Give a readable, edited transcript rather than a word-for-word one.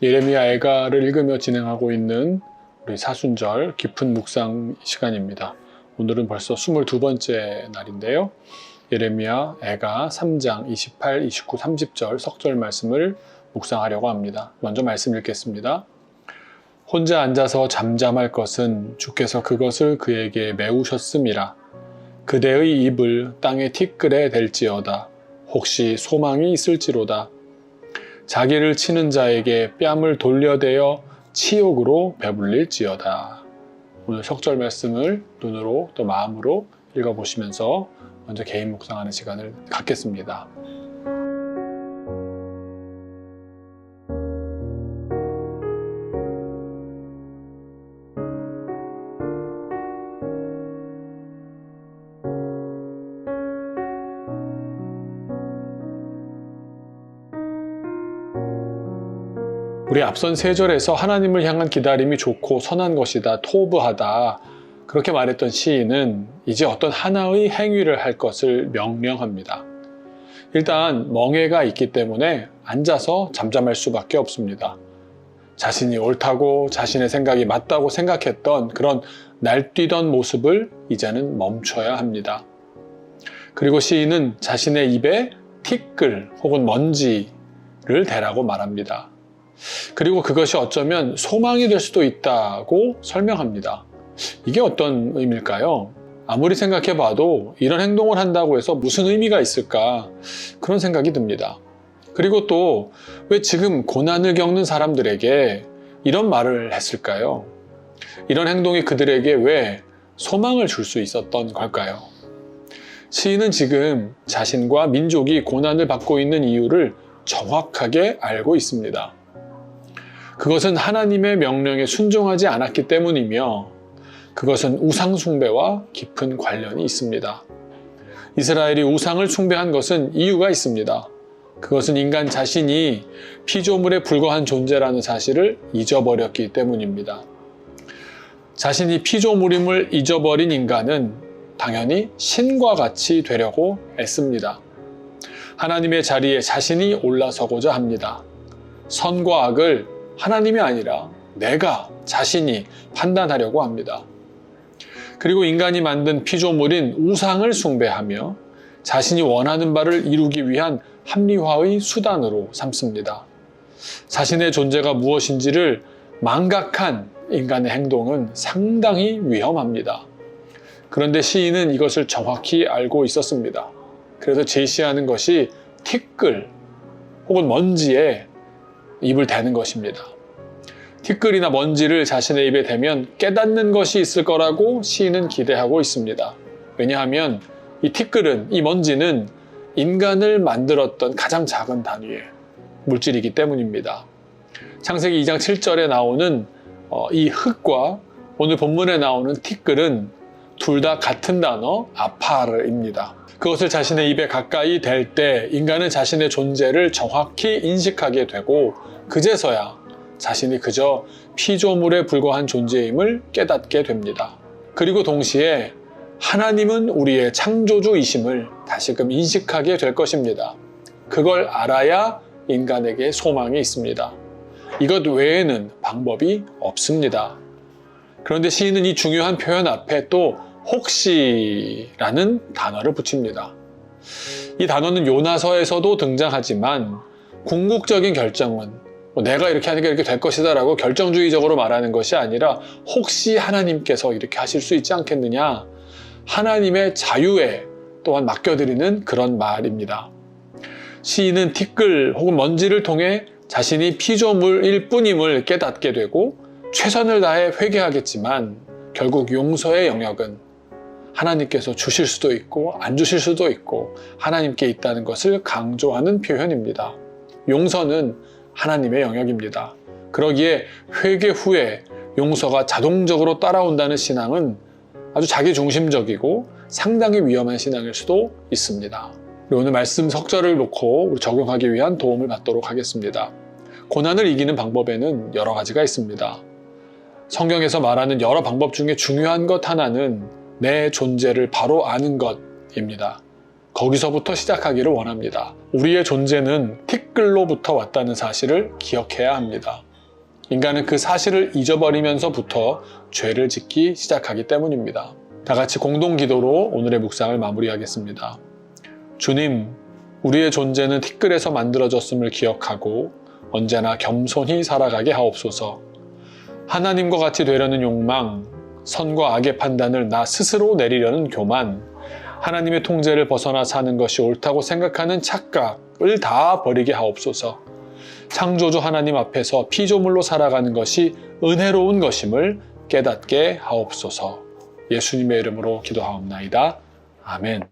예레미야 애가를 읽으며 진행하고 있는 우리 사순절 깊은 묵상 시간입니다. 오늘은 벌써 22번째 날인데요. 예레미야 애가 3장 28, 29, 30절 석절 말씀을 묵상하려고 합니다. 먼저 말씀 읽겠습니다. 혼자 앉아서 잠잠할 것은 주께서 그것을 그에게 메우셨음이라. 그대의 입을 땅의 티끌에 댈지어다. 혹시 소망이 있을지로다. 자기를 치는 자에게 뺨을 돌려대어 치욕으로 배불릴지어다. 오늘 석절 말씀을 눈으로 또 마음으로 읽어보시면서 먼저 개인 묵상하는 시간을 갖겠습니다. 우리 앞선 3절에서 하나님을 향한 기다림이 좋고 선한 것이다, 토부하다 그렇게 말했던 시인은 이제 어떤 하나의 행위를 할 것을 명령합니다. 일단 멍해가 있기 때문에 앉아서 잠잠할 수밖에 없습니다. 자신이 옳다고 자신의 생각이 맞다고 생각했던 그런 날뛰던 모습을 이제는 멈춰야 합니다. 그리고 시인은 자신의 입에 티끌 혹은 먼지를 대라고 말합니다. 그리고 그것이 어쩌면 소망이 될 수도 있다고 설명합니다. 이게 어떤 의미일까요? 아무리 생각해봐도 이런 행동을 한다고 해서 무슨 의미가 있을까 그런 생각이 듭니다. 그리고 또 왜 지금 고난을 겪는 사람들에게 이런 말을 했을까요? 이런 행동이 그들에게 왜 소망을 줄 수 있었던 걸까요? 시인은 지금 자신과 민족이 고난을 받고 있는 이유를 정확하게 알고 있습니다. 그것은 하나님의 명령에 순종하지 않았기 때문이며 그것은 우상 숭배와 깊은 관련이 있습니다. 이스라엘이 우상을 숭배한 것은 이유가 있습니다. 그것은 인간 자신이 피조물에 불과한 존재라는 사실을 잊어버렸기 때문입니다. 자신이 피조물임을 잊어버린 인간은 당연히 신과 같이 되려고 애씁니다. 하나님의 자리에 자신이 올라서고자 합니다. 선과 악을 하나님이 아니라 내가 자신이 판단하려고 합니다. 그리고 인간이 만든 피조물인 우상을 숭배하며 자신이 원하는 바를 이루기 위한 합리화의 수단으로 삼습니다. 자신의 존재가 무엇인지를 망각한 인간의 행동은 상당히 위험합니다. 그런데 시인은 이것을 정확히 알고 있었습니다. 그래서 제시하는 것이 티끌 혹은 먼지에 입을 대는 것입니다. 티끌이나 먼지를 자신의 입에 대면 깨닫는 것이 있을 거라고 시인은 기대하고 있습니다. 왜냐하면 이 티끌은, 이 먼지는 인간을 만들었던 가장 작은 단위의 물질이기 때문입니다. 창세기 2장 7절에 나오는 이 흙과 오늘 본문에 나오는 티끌은 둘 다 같은 단어 아파르입니다. 그것을 자신의 입에 가까이 댈 때 인간은 자신의 존재를 정확히 인식하게 되고 그제서야 자신이 그저 피조물에 불과한 존재임을 깨닫게 됩니다. 그리고 동시에 하나님은 우리의 창조주이심을 다시금 인식하게 될 것입니다. 그걸 알아야 인간에게 소망이 있습니다. 이것 외에는 방법이 없습니다. 그런데 시인은 이 중요한 표현 앞에 또 혹시라는 단어를 붙입니다. 이 단어는 요나서에서도 등장하지만 궁극적인 결정은 내가 이렇게 하니까 이렇게 될 것이다 라고 결정주의적으로 말하는 것이 아니라 혹시 하나님께서 이렇게 하실 수 있지 않겠느냐, 하나님의 자유에 또한 맡겨드리는 그런 말입니다. 시인은 티끌 혹은 먼지를 통해 자신이 피조물일 뿐임을 깨닫게 되고 최선을 다해 회개하겠지만 결국 용서의 영역은 하나님께서 주실 수도 있고 안 주실 수도 있고 하나님께 있다는 것을 강조하는 표현입니다. 용서는 하나님의 영역입니다. 그러기에 회개 후에 용서가 자동적으로 따라온다는 신앙은 아주 자기중심적이고 상당히 위험한 신앙일 수도 있습니다. 오늘 말씀 석절을 놓고 적용하기 위한 도움을 받도록 하겠습니다. 고난을 이기는 방법에는 여러 가지가 있습니다. 성경에서 말하는 여러 방법 중에 중요한 것 하나는 내 존재를 바로 아는 것입니다. 거기서부터 시작하기를 원합니다. 우리의 존재는 티끌로부터 왔다는 사실을 기억해야 합니다. 인간은 그 사실을 잊어버리면서부터 죄를 짓기 시작하기 때문입니다. 다 같이 공동 기도로 오늘의 묵상을 마무리하겠습니다. 주님, 우리의 존재는 티끌에서 만들어졌음을 기억하고 언제나 겸손히 살아가게 하옵소서. 하나님과 같이 되려는 욕망, 선과 악의 판단을 나 스스로 내리려는 교만, 하나님의 통제를 벗어나 사는 것이 옳다고 생각하는 착각을 다 버리게 하옵소서. 창조주 하나님 앞에서 피조물로 살아가는 것이 은혜로운 것임을 깨닫게 하옵소서. 예수님의 이름으로 기도하옵나이다. 아멘.